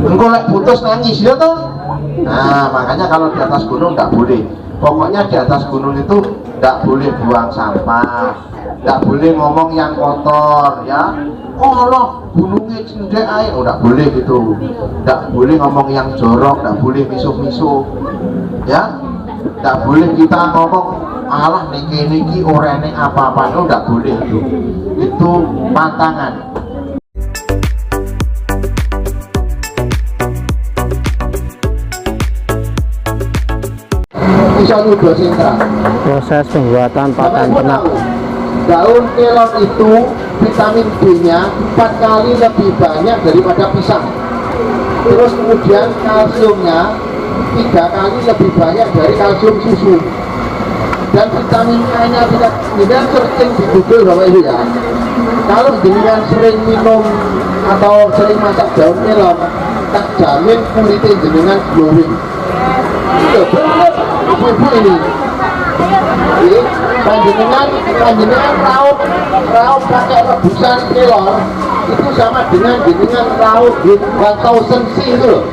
engkau lek putus nangis ya toh. Nah makanya kalau di atas gunung nggak boleh. Pokoknya di atas gunung itu nggak boleh buang sampah, nggak boleh ngomong yang kotor ya. Oh loh gunungnya cendek air, nggak boleh gitu. Nggak boleh ngomong yang jorok, nggak boleh misuh-misuh ya. Nggak boleh kita ngomong alah niki orene apa-apa, itu nggak boleh itu pantangan. Proses pembuatan pakan ternak. Daun kelor itu vitamin B-nya 4 kali lebih banyak daripada pisang. Terus kemudian kalsiumnya 3 kali lebih banyak dari kalsium susu. Dan vitamin A-nya tidak sering di Google Bapak Ibu ya. Kalau jenengan sering minum atau sering masak daun kelor, tak jamin kulitnya jenengan glowing. Itu benar ibu-ibu ini. Panjenengan raup pakai rebusan kelor itu sama dengan jenengan raup di 1000 C itu loh.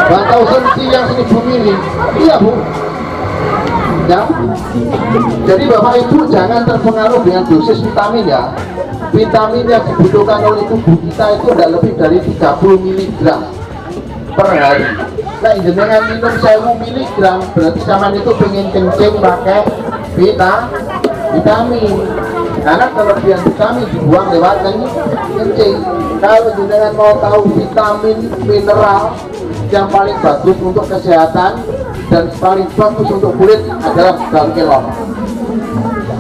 1000 C yang 1000 mili. Iya Bu. Ya. Jadi Bapak Ibu jangan terpengaruh dengan dosis vitamin ya. Vitamin yang dibutuhkan oleh tubuh kita itu tidak lebih dari 30 mg per hari. Nah, jenengan minum 1000 mg berarti sama itu pengen kencing pakai vitamin. Karena kelebihan vitamin dibuang lewat kencing. Kalau jenengan mau tahu vitamin mineral yang paling bagus untuk kesehatan dan paling bagus untuk kulit adalah daun kelor.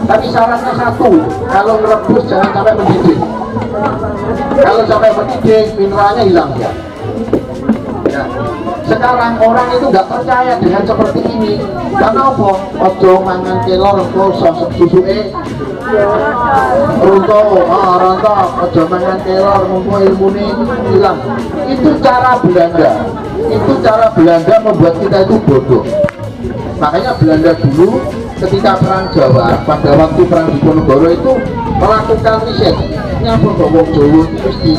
Tapi syaratnya satu, kalau merebus jangan sampai mendidih. Kalau sampai mendidih mineralnya hilang ya. Nah, sekarang orang itu nggak percaya dengan seperti ini. Karena apa? Ojo mangan kelor kok sosok susuke rontok, ojo mangan kelor mumpung ilmune hilang. Itu cara Belanda. Itu cara Belanda membuat kita itu bodoh. Makanya Belanda dulu ketika perang Jawa, pada waktu perang Diponegoro itu melakukan riset. Nyapa kok wong Jawa iki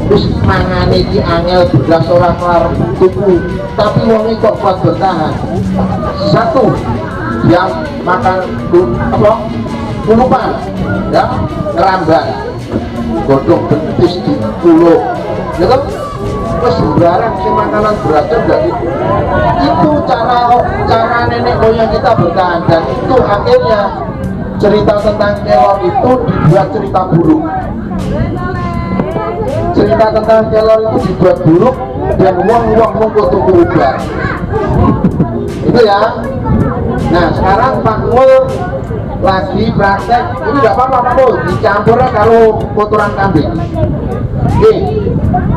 wis mangane iki angel beras ora kelar tuku, tapi wong iki kok kuat bertahan. Satu, yang makan kulupan, ya, keramban, godhong betis di pulau, ya kan? Terus barang si makanan beracun enggak gitu. Itu cara nenek moyang kita bertahan, dan itu akhirnya cerita tentang kelor itu dibuat cerita buruk. Cerita tentang kelor itu dibuat buruk dan uang tuku ubar. Itu ya. Nah sekarang Pak Mul lagi praktek, ini tidak apa-apa Pak Mul, dicampurnya kalau kotoran kambing. Oke,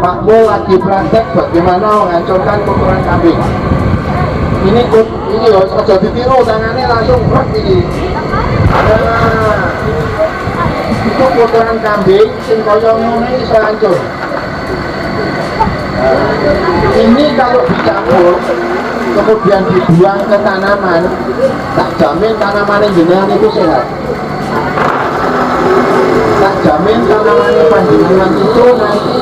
Pak Mul lagi praktek bagaimana menghancurkan kotoran kambing. Ini loh, sudah ditiru tangannya langsung berat ini. Nah, itu kotoran kambing, sing koyo ngene iso hancur. Ini kalau dicampur kemudian dibuang ke tanaman, tak jamin tanaman jenengan itu sehat. Tak jamin tanaman panjenengan itu nanti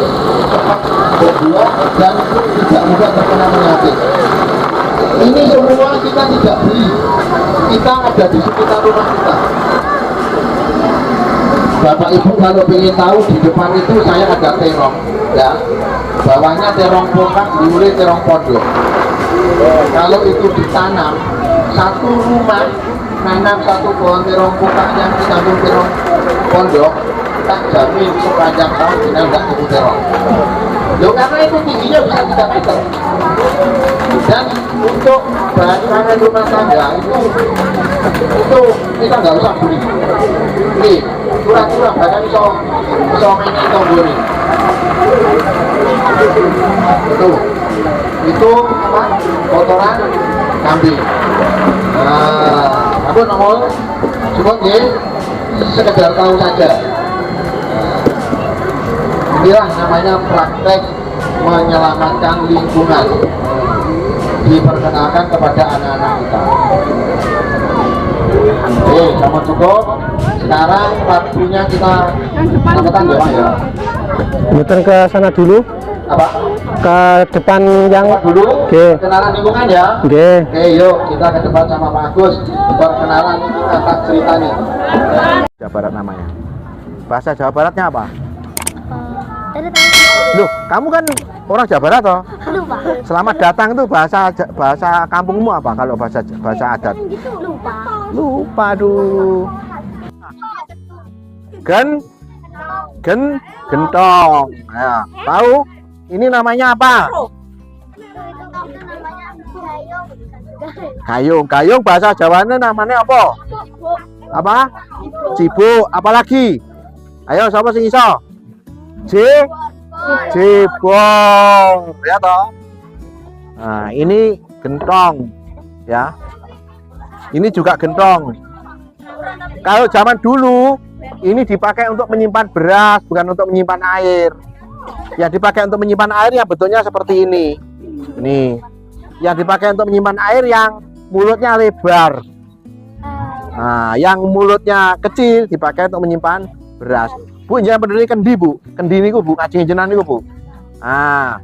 cepat berbuah dan tidak mudah terkena penyakit. Ini semua kita tidak beli, kita ada di sekitar rumah kita. Bapak Ibu kalau ingin tahu, di depan itu saya ada terong, ya, bawahnya terong pokak, diulih terong pondok. Kalau itu ditanam, satu rumah nanam satu pohon terong pokak yang disambung terong pondok, tak jamin sepanjang tahun kita tidak tumbuh terong. Loh, karena itu tingginya bisa 3 meter. Dan untuk bahan pangan rumah tangga itu kita nggak usah beli. Nih, kurang-kurang bahkan bisa mainnya tombol. Itu apa? Kotoran kambing. Nah, apa nomor? Cuma sekedar tahu saja. Inilah namanya praktek menyelamatkan lingkungan, diperkenalkan kepada anak-anak kita. Oke, sama cukup. Sekarang waktunya kita lakukan ya Pak ya. Muter ke sana dulu. Apa? Ke depan yang Dulu G. kenalan lingkungan ya. G. Oke, yuk kita ke depan sama Pak Agus untuk kenalan atas ceritanya. Jawa Barat namanya. Bahasa Jawa Baratnya apa? Loh, kamu kan orang Jawa Barat toh? Lupa. Selamat datang itu bahasa kampungmu apa kalau bahasa adat? Lupa. Lupa aduh. Gentong. Nah, tahu? Ini namanya apa? Gayung bahasa Jawanya namanya apa? Apa? Cibuk, apalagi? Ayo siapa sing iso? Cibor, ya toh? Nah, ini gentong, ya. Ini juga gentong. Kalau zaman dulu, ini dipakai untuk menyimpan beras, bukan untuk menyimpan air. Yang dipakai untuk menyimpan air yang bentuknya seperti ini. Ini. Yang dipakai untuk menyimpan air yang mulutnya lebar. Nah, yang mulutnya kecil dipakai untuk menyimpan beras. Bu, jangan peduli kendi, Bu. Kendi niku, Bu, ngajeng jenengan niku, Bu. Ah.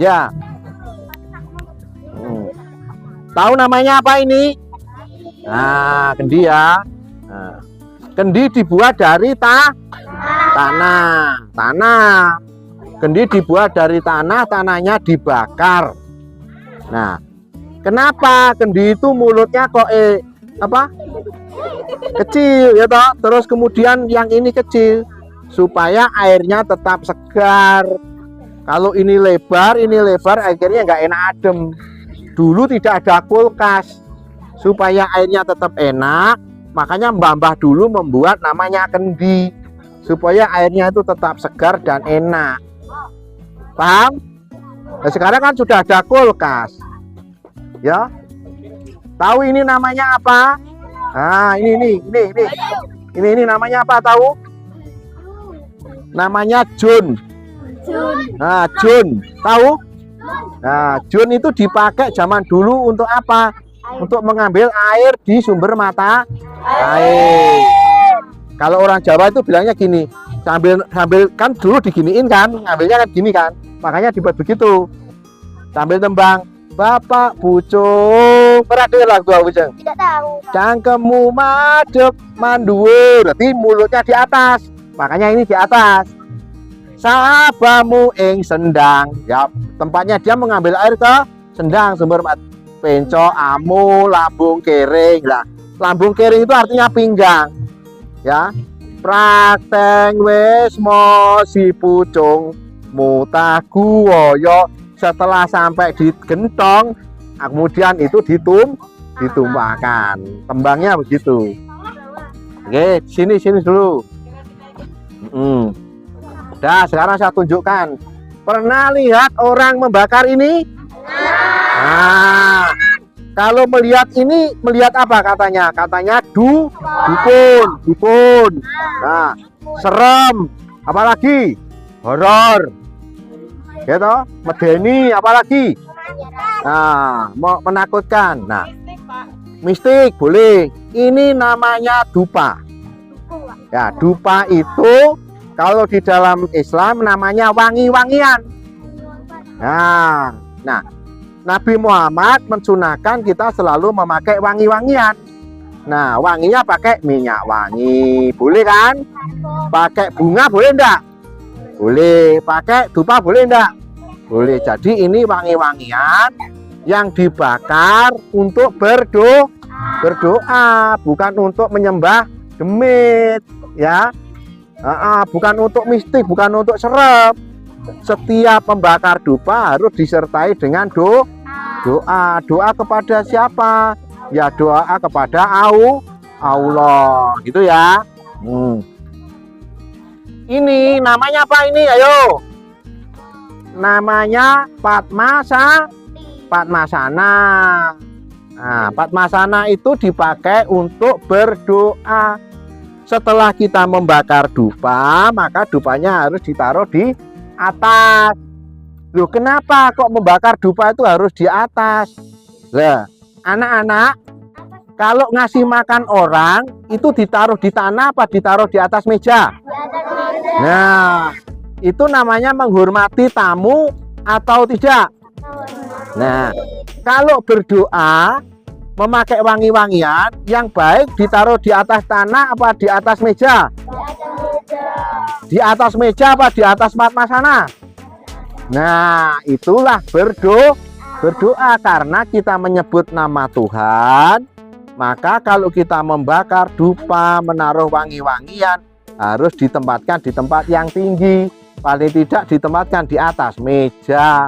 Ya. Tahu namanya apa ini? Nah, kendi ya. Nah. Kendi dibuat dari tanah. Kendi dibuat dari tanah, tanahnya dibakar. Nah, kenapa kendi itu mulutnya kok kecil ya toh? Terus kemudian yang ini kecil supaya airnya tetap segar. Kalau ini lebar, akhirnya nggak enak adem. Dulu tidak ada kulkas, supaya airnya tetap enak, makanya mbah-mbah dulu membuat namanya kendi, supaya airnya itu tetap segar dan enak. Paham? Nah, sekarang kan sudah ada kulkas, ya. Tahu ini namanya apa? Nah, ini namanya apa? Tahu? Namanya jun. Nah, jun, tahu? Nah, jun itu dipakai zaman dulu untuk apa? Untuk mengambil air di sumber mata air. Kalau orang Jawa itu bilangnya gini, sambil kan dulu diginiin kan, ngambilnya kan gini kan, makanya dibuat begitu. Sambil tembang, Bapak Pucung, pernah dengar lagu Pucung? Tidak tahu. Cangkemmu madep manduwur, berarti mulutnya di atas, makanya ini di atas. Sabamu ing sendang, ya tempatnya dia mengambil air ke sendang, sumber penco, amu, lambung kering. Lah, lambung kering itu artinya pinggang, ya. Prakteng wis mo si Pucung mutaku woyo. Setelah sampai di gentong, kemudian itu ditumpahkan. Tembangnya begitu. Oke, sini dulu. Nah, sekarang saya tunjukkan. Pernah lihat orang membakar ini? Nah, kalau melihat ini, melihat apa katanya? Katanya dukun. Nah, serem. Apalagi? Horor. Gitu, medeni, apalagi? Nah, mau menakutkan. Nah, mistik boleh. Ini namanya dupa. Ya, dupa itu kalau di dalam Islam namanya wangi-wangian. Nah, Nabi Muhammad mensunahkan kita selalu memakai wangi-wangian. Nah, wanginya pakai minyak wangi, boleh kan? Pakai bunga boleh enggak? Boleh. Pakai dupa boleh enggak? Boleh. Jadi ini wangi-wangian yang dibakar untuk berdoa, bukan untuk menyembah demit, ya. Bukan untuk mistik, bukan untuk serem. Setiap membakar dupa harus disertai dengan doa. Doa kepada siapa? Ya doa kepada Allah, gitu ya. Ini namanya apa ini? Ayo. Namanya Padmasana. Nah, Padmasana itu dipakai untuk berdoa. Setelah kita membakar dupa, maka dupanya harus ditaruh di atas. Loh, kenapa kok membakar dupa itu harus di atas? Lah, anak-anak, kalau ngasih makan orang itu ditaruh di tanah apa ditaruh di atas meja? Nah, Itu namanya menghormati tamu atau tidak? Nah, kalau berdoa memakai wangi-wangian yang baik ditaruh di atas tanah apa di atas meja? Di atas meja apa di atas padmasana? Nah, itulah berdoa karena kita menyebut nama Tuhan. Maka kalau kita membakar dupa, menaruh wangi-wangian, harus ditempatkan di tempat yang tinggi. Paling tidak ditempatkan di atas meja.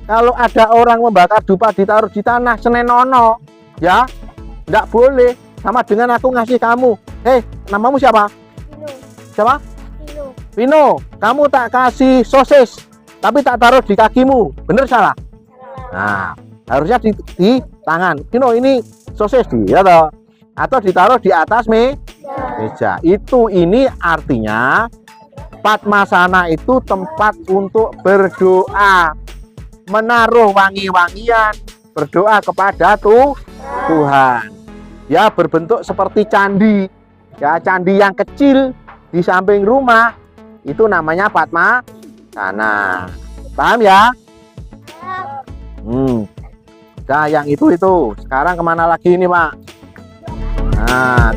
Kalau ada orang membakar dupa ditaruh di tanah, senenono, ya, enggak boleh. Sama dengan aku ngasih kamu, namamu siapa? Pino. Siapa? Pino. Vino, kamu tak kasih sosis, tapi tak taruh di kakimu, bener salah? Nah, harusnya di tangan. Vino, ini sosis ya toh? Atau ditaruh di atas meja. Ini artinya padmasana itu tempat untuk berdoa, menaruh wangi-wangian, berdoa kepada Tuhan. Ya, berbentuk seperti candi. Ya, candi yang kecil di samping rumah itu namanya padmasana. Paham ya? Nah, yang itu. Sekarang kemana lagi ini, Pak? Nah,